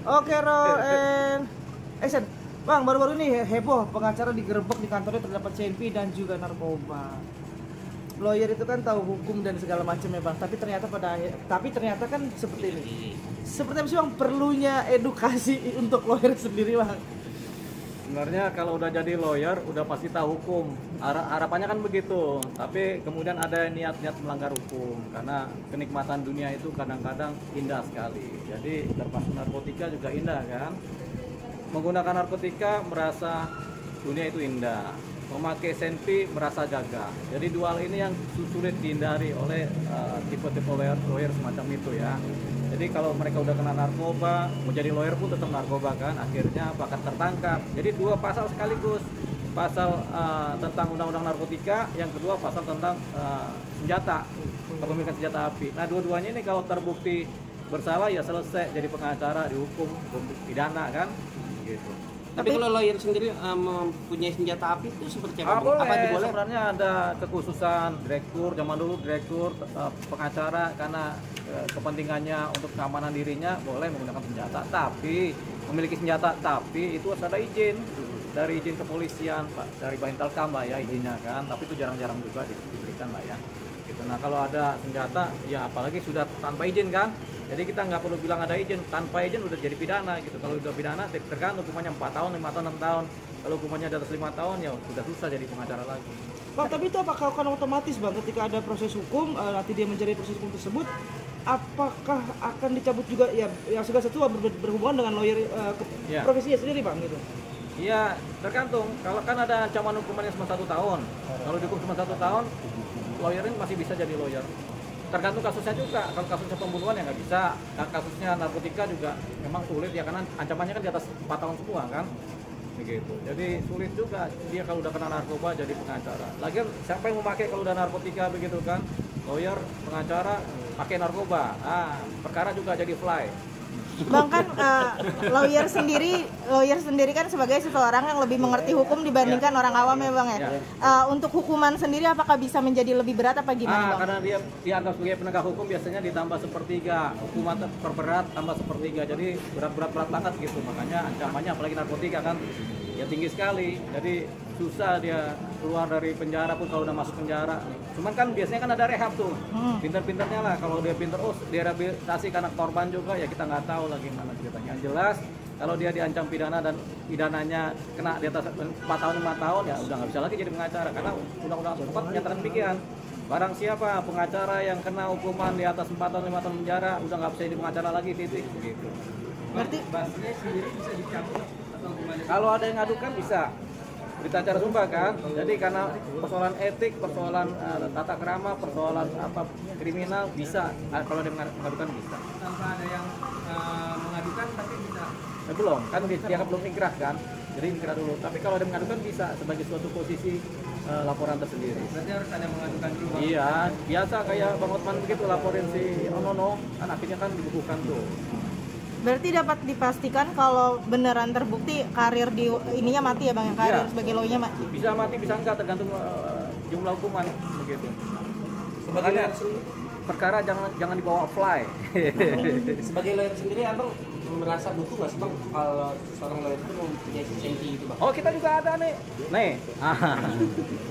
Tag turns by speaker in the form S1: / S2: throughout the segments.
S1: Oke, Sen. Bang, baru-baru ini heboh pengacara digerebek di kantornya terdapat CNP dan juga narkoba. Lawyer itu kan tahu hukum dan segala macam ya bang, tapi ternyata kan seperti ini. Seperti apa sih bang perlunya edukasi untuk lawyer sendiri bang?
S2: Sebenarnya kalau udah jadi lawyer udah pasti tahu hukum. Harapannya kan begitu. Tapi kemudian ada niat-niat melanggar hukum karena kenikmatan dunia itu kadang-kadang indah sekali. Jadi termasuk narkotika juga indah kan. Menggunakan narkotika merasa dunia itu indah. Memakai senpi merasa jaga. Jadi dua hal ini yang sulit dihindari oleh tipe-tipe lawyer semacam itu ya. Jadi kalau mereka udah kena narkoba, mau jadi lawyer pun tetap narkoba kan, akhirnya bakal tertangkap. Jadi dua pasal sekaligus, pasal tentang undang-undang narkotika, yang kedua pasal tentang senjata, kepemilikan senjata api. Nah dua-duanya ini kalau terbukti bersalah ya selesai, jadi pengacara dihukum pidana kan, gitu.
S3: Tapi kalau lawyer sendiri mempunyai senjata api itu seperti apa?
S2: Boleh.
S3: Apa diboleh?
S2: Sebenarnya ada kekhususan direktur, zaman dulu direktur pengacara karena kepentingannya untuk keamanan dirinya boleh menggunakan senjata, tapi memiliki senjata tapi itu harus ada izin dari izin kepolisian, Pak, dari Baintelkam lah ya izinnya kan, tapi itu jarang-jarang juga diberikan lah ya. Gitu. Nah kalau ada senjata ya apalagi sudah tanpa izin kan. Jadi kita nggak perlu bilang ada izin, tanpa izin udah jadi pidana gitu. Kalau udah pidana tergantung hukumannya 4 tahun, 5 tahun, 6 tahun. Kalau hukumannya di atas 5 tahun ya sudah susah jadi pengacara lagi.
S1: Bang, tapi itu apakah akan otomatis bang ketika ada proses hukum, nanti dia mencari proses hukum tersebut, apakah akan dicabut juga ya yang segala sesuatu berhubungan dengan lawyer profesinya sendiri bang gitu?
S2: Iya, tergantung. Kalau kan ada ancaman hukumannya cuma 1 tahun. Kalau dihukum cuma 1 tahun, lawyerin masih bisa jadi lawyer. Tergantung kasusnya juga. Kalau kasusnya pembunuhan ya nggak bisa. Kasusnya narkotika juga memang sulit ya karena ancamannya kan di atas 4 tahun semua kan. Begitu. Jadi sulit juga dia kalau udah kena narkoba jadi pengacara. Lagian siapa yang memakai kalau udah narkotika begitu kan? Lawyer, pengacara pakai narkoba. Perkara juga jadi fly.
S4: Bang kan lawyer sendiri kan sebagai seseorang yang lebih mengerti hukum dibandingkan orang awam ya bang ya. Untuk hukuman sendiri apakah bisa menjadi lebih berat apa gimana bang?
S2: Karena dia dianggap sebagai penegak hukum biasanya ditambah sepertiga, hukuman terberat tambah sepertiga, jadi berat banget gitu. Makanya ancamannya apalagi narkotika kan ya tinggi sekali. Jadi susah dia keluar dari penjara pun kalau udah masuk penjara. Cuman kan biasanya kan ada rehab tuh. Pinter-pinternya lah kalau dia pinter, dia rehabilitasi karena korban juga ya kita nggak tahu lagi mana ceritanya. Yang jelas kalau dia diancam pidana dan pidananya kena di atas 4 tahun 5 tahun ya udah nggak bisa lagi jadi pengacara karena undang-undang 4 menyatakan demikian. Barang siapa pengacara yang kena hukuman di atas 4 tahun 5 tahun penjara udah nggak bisa jadi pengacara lagi titik gitu.
S4: Berarti
S3: Basnya sendiri bisa dicabut atau gimana?
S2: Kalau ada yang ngadukan bisa berita acara sumpah kan. Jadi karena persoalan etik, persoalan tata krama, persoalan apa kriminal bisa. Kalau dia mengadukan bisa.
S3: Tanpa ada yang mengadukan tapi bisa.
S2: Belum, kan dia belum inkrah kan. Jadi inkrah dulu. Tapi kalau dia mengadukan bisa sebagai suatu posisi laporan tersendiri.
S3: Berarti harus ada mengadukan dulu.
S2: Iya, biasa kayak Bang Otman begitu laporin si Onono, kan akhirnya kan dibukukan tuh.
S4: berarti dapat dipastikan kalau beneran terbukti karir di ininya mati ya bang, yang karir sebagai lawyer mati.
S2: Bisa mati bisa enggak tergantung jumlah hukuman begitu.
S3: Sebagai
S2: perkara jangan dibawa fly.
S3: sebagai lawyer sendiri abang merasa butuh nggak sih bang kalau seorang lawyer itu mempunyai senpi gitu bang?
S2: Oh kita juga ada nih.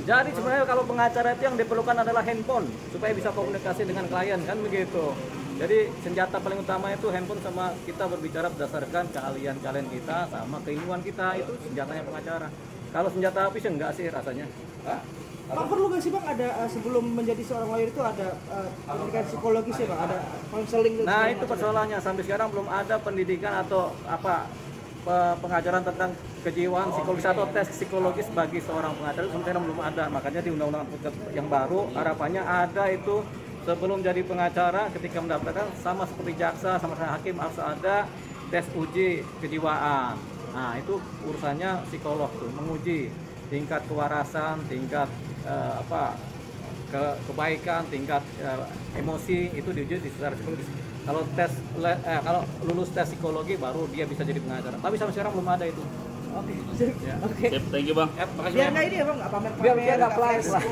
S2: Jadi sebenarnya kalau pengacara itu yang diperlukan adalah handphone supaya bisa komunikasi dengan klien kan begitu. Jadi senjata paling utama itu handphone sama kita berbicara berdasarkan keahlian kita sama keilmuan kita, itu senjatanya pengacara. Kalau senjata api sih enggak sih rasanya.
S1: Bang perlu nggak sih bang ada sebelum menjadi seorang lawyer itu ada pendidikan psikologis ya bang, ada konseling?
S2: Nah itu persoalannya sampai sekarang belum ada pendidikan atau apa pengajaran tentang kejiwaan psikologis atau tes psikologis bagi seorang pengacara sebenarnya belum ada. Makanya di undang-undang yang baru harapannya ada itu. Sebelum jadi pengacara, ketika mendaftarkan sama seperti jaksa, sama hakim harus ada tes uji kejiwaan. Nah itu urusannya psikolog tuh, menguji tingkat kewarasan, tingkat kebaikan, tingkat emosi itu diuji di secara psikologis. Kalau lulus tes psikologi baru dia bisa jadi pengacara. Tapi sampai sekarang belum ada itu.
S1: Oke.
S2: Ya.
S1: Oke.
S5: Thank you bang.
S2: Makasih
S1: Biar
S2: banyak.
S1: nggak ini ya bang, nggak pamer.
S2: Biar nggak flash lah.